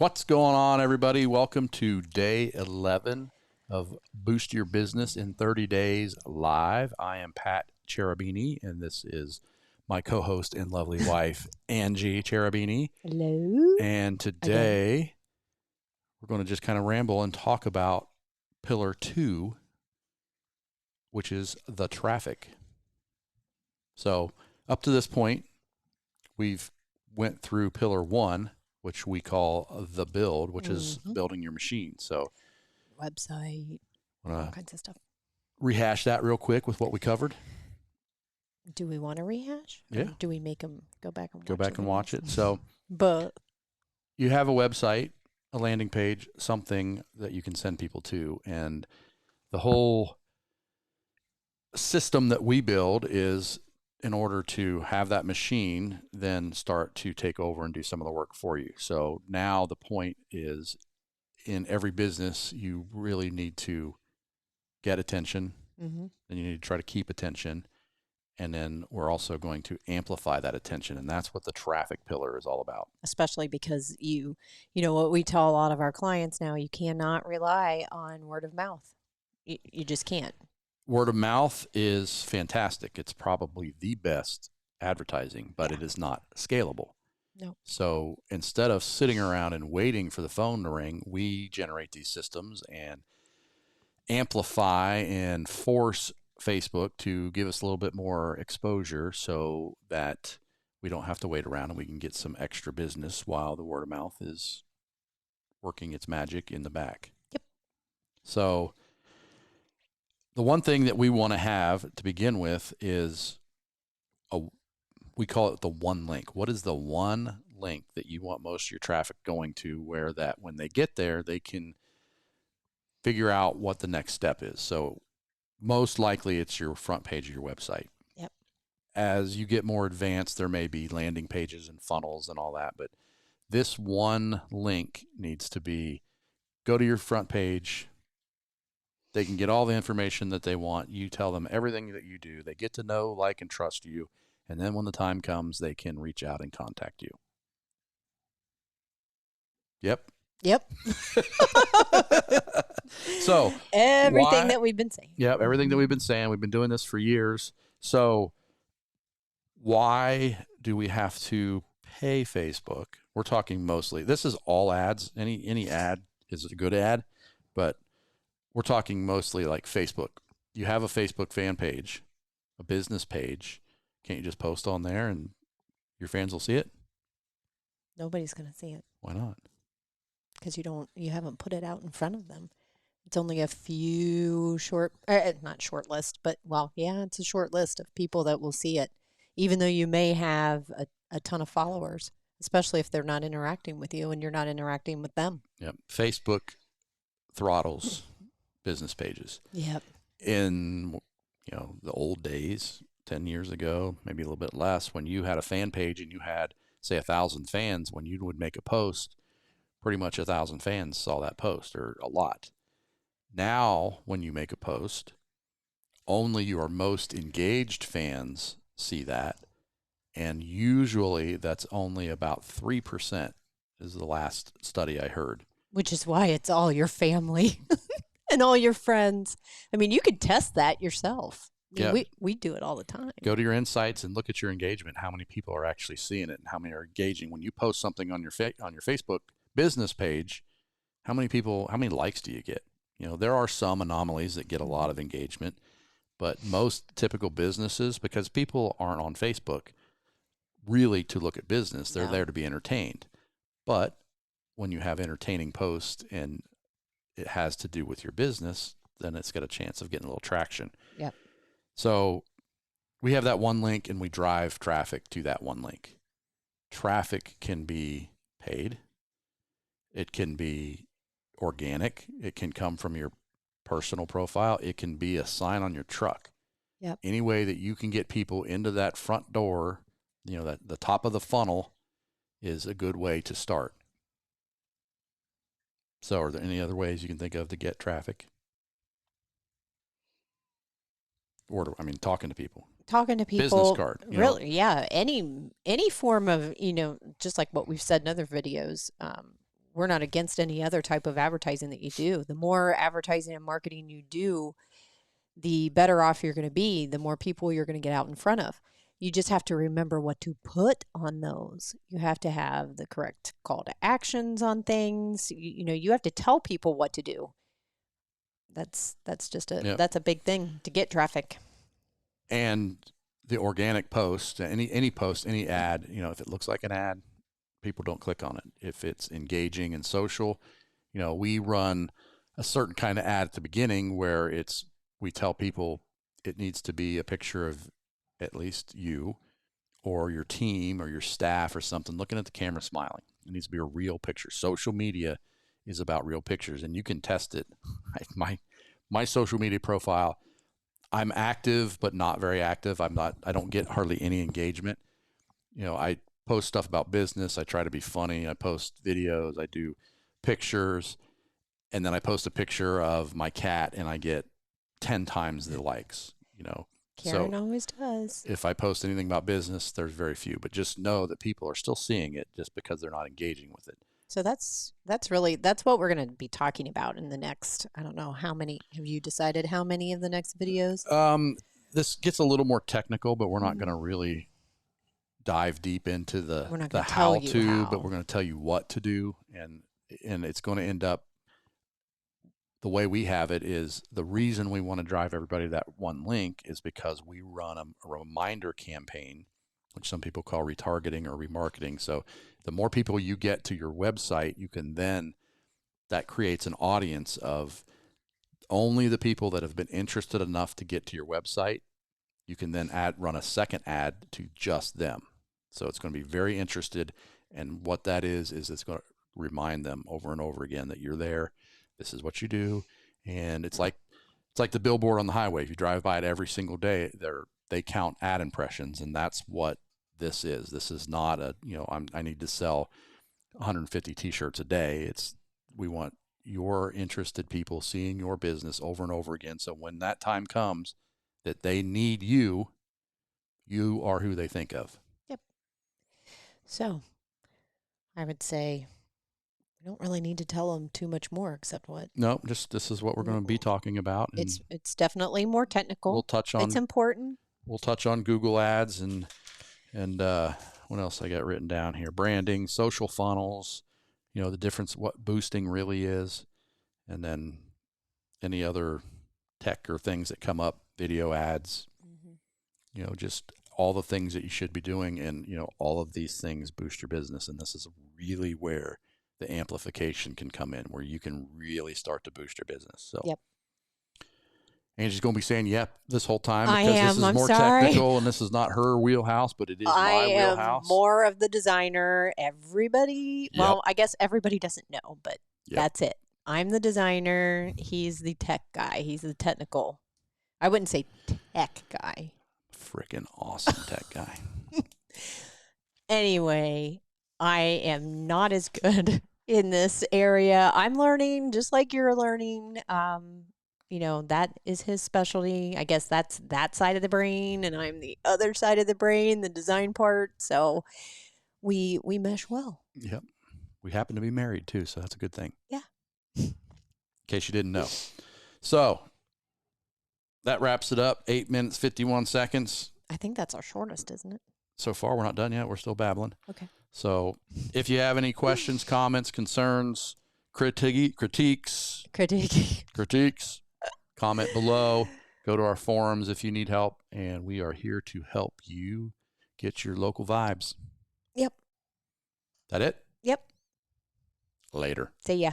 What's going on, everybody? Welcome to day 11 of Boost Your Business in 30 Days Live. I am Pat Cherubini, and this is my co-host and lovely wife, Angie Cherubini. Hello. And today, we're going to just kind of ramble and talk about Pillar 2, which is the traffic. So, up to this point, we've went through Pillar 1, which we call the build, which is building your machine. So website, all kinds of stuff. Rehash that real quick with what we covered. Do we want to rehash? Yeah. Or do we make them go back and watch it? So but you have a website, a landing page, something that you can send people to. And the whole system that we build is in order to have that machine then start to take over and do some of the work for you. So now the point is, in every business, you really need to get attention, and you need to try to keep attention. And then we're also going to amplify that attention. And that's what the traffic pillar is all about. Especially because you know what we tell a lot of our clients now, you cannot rely on word of mouth. You just can't. Word of mouth is fantastic. It's probably the best advertising, but it is not scalable. No. So instead of sitting around and waiting for the phone to ring, we generate these systems and amplify and force Facebook to give us a little bit more exposure so that we don't have to wait around and we can get some extra business while the word of mouth is working its magic in the back. Yep. So the one thing that we want to have to begin with is we call it the one link. What is the one link that you want most of your traffic going to, where that when they get there, they can figure out what the next step is? So most likely it's your front page of your website. Yep. As you get more advanced, there may be landing pages and funnels and all that, but this one link needs to be, go to your front page. They can get all the information that they want. You tell them everything that you do. They get to know, like, and trust you. And then when the time comes, they can reach out and contact you. Yep. So everything that we've been saying. Yep, everything that we've been saying. We've been doing this for years. So why do we have to pay Facebook? We're talking mostly, this is all ads. Any ad is a good ad, but we're talking mostly like Facebook. You have a Facebook fan page, a business page. Can't you just post on there and your fans will see it? Nobody's going to see it. Why not? Because you haven't put it out in front of them. It's only a few not short list, but it's a short list of people that will see it, even though you may have a ton of followers, especially if they're not interacting with you and you're not interacting with them. Yep. Facebook throttles business pages. Yep. In the old days, 10 years ago, maybe a little bit less, when you had a fan page and you had, say, 1,000 fans, when you would make a post, pretty much 1,000 fans saw that post, or a lot. Now, when you make a post, only your most engaged fans see that, and usually that's only about 3%, is the last study I heard. Which is why it's all your family and all your friends. I mean, you could test that yourself. I mean, we do it all the time. Go to your insights and look at your engagement. How many people are actually seeing it, and how many are engaging? When you post something on your Facebook business page, how many likes do you get? There are some anomalies that get a lot of engagement, but most typical businesses, because people aren't on Facebook really to look at business, they're there to be entertained. But when you have entertaining posts and it has to do with your business, then it's got a chance of getting a little traction. Yep. So we have that one link and we drive traffic to that one link. Traffic can be paid. It can be organic. It can come from your personal profile. It can be a sign on your truck. Yep. Any way that you can get people into that front door, that the top of the funnel, is a good way to start. So are there any other ways you can think of to get traffic? Or, talking to people. Business card. Really, yeah. Any form of, just like what we've said in other videos, we're not against any other type of advertising that you do. The more advertising and marketing you do, the better off you're going to be, the more people you're going to get out in front of. You just have to remember what to put on those. You have to have the correct call to actions on things. You have to tell people what to do. That's just that's a big thing to get traffic. And the organic post, any post, any ad, if it looks like an ad, people don't click on it. If it's engaging and social, we run a certain kind of ad at the beginning where we tell people it needs to be a picture of at least you or your team or your staff or something looking at the camera smiling. It needs to be a real picture. Social media is about real pictures, and you can test it. My social media profile, I'm active but not very active. I don't get hardly any engagement. I post stuff about business. I try to be funny. I post videos. I do pictures, and then I post a picture of my cat and I get 10 times the likes. Karen always does. If I post anything about business, there's very few, but just know that people are still seeing it just because they're not engaging with it. So that's what we're going to be talking about in the next, I don't know how many, have you decided how many of the next videos? This gets a little more technical, but we're not going to really dive deep into the how to, but we're going to tell you what to do. And it's going to end up, the way we have it is, the reason we want to drive everybody to that one link is because we run a reminder campaign, which some people call retargeting or remarketing. So the more people you get to your website, that creates an audience of only the people that have been interested enough to get to your website. You can then run a second ad to just them. So it's going to be very interested. And what that is it's going to remind them over and over again that you're there. This is what you do. And it's like the billboard on the highway. If you drive by it every single day, they count ad impressions, and that's what this is. This is not I need to sell 150 t-shirts a day. We want your interested people seeing your business over and over again. So when that time comes that they need you, you are who they think of. Yep. So I would say we don't really need to tell them too much more, except what. No, just this is what we're going to be talking about. And it's definitely more technical. We'll touch on. It's important. We'll touch on Google Ads and what else I got written down here? Branding, social funnels. The difference, what boosting really is, and then any other tech or things that come up, video ads. Mm-hmm. Just all the things that you should be doing, and all of these things boost your business. And this is really where the amplification can come in, where you can really start to boost your business. So, yep. Angie's going to be saying "yep" this whole time because this is more technical, and this is not her wheelhouse, but it is my wheelhouse. I am more of the designer. Everybody, well, I guess everybody doesn't know, but that's it. I'm the designer. He's the tech guy. He's the technical. I wouldn't say tech guy. Freaking awesome tech guy. Anyway, I am not as good in this area. I'm learning just like you're learning. That is his specialty. I guess that's that side of the brain, and I'm the other side of the brain, the design part. So we mesh well. Yep. We happen to be married too, so that's a good thing. Yeah. In case you didn't know. So that wraps it up. 8 minutes, 51 seconds. I think that's our shortest, isn't it? So far, we're not done yet. We're still babbling. Okay. So if you have any questions, comments, concerns, critiques, comment below. Go to our forums if you need help, and we are here to help you get your local vibes. Yep. That it? Yep. Later. See ya.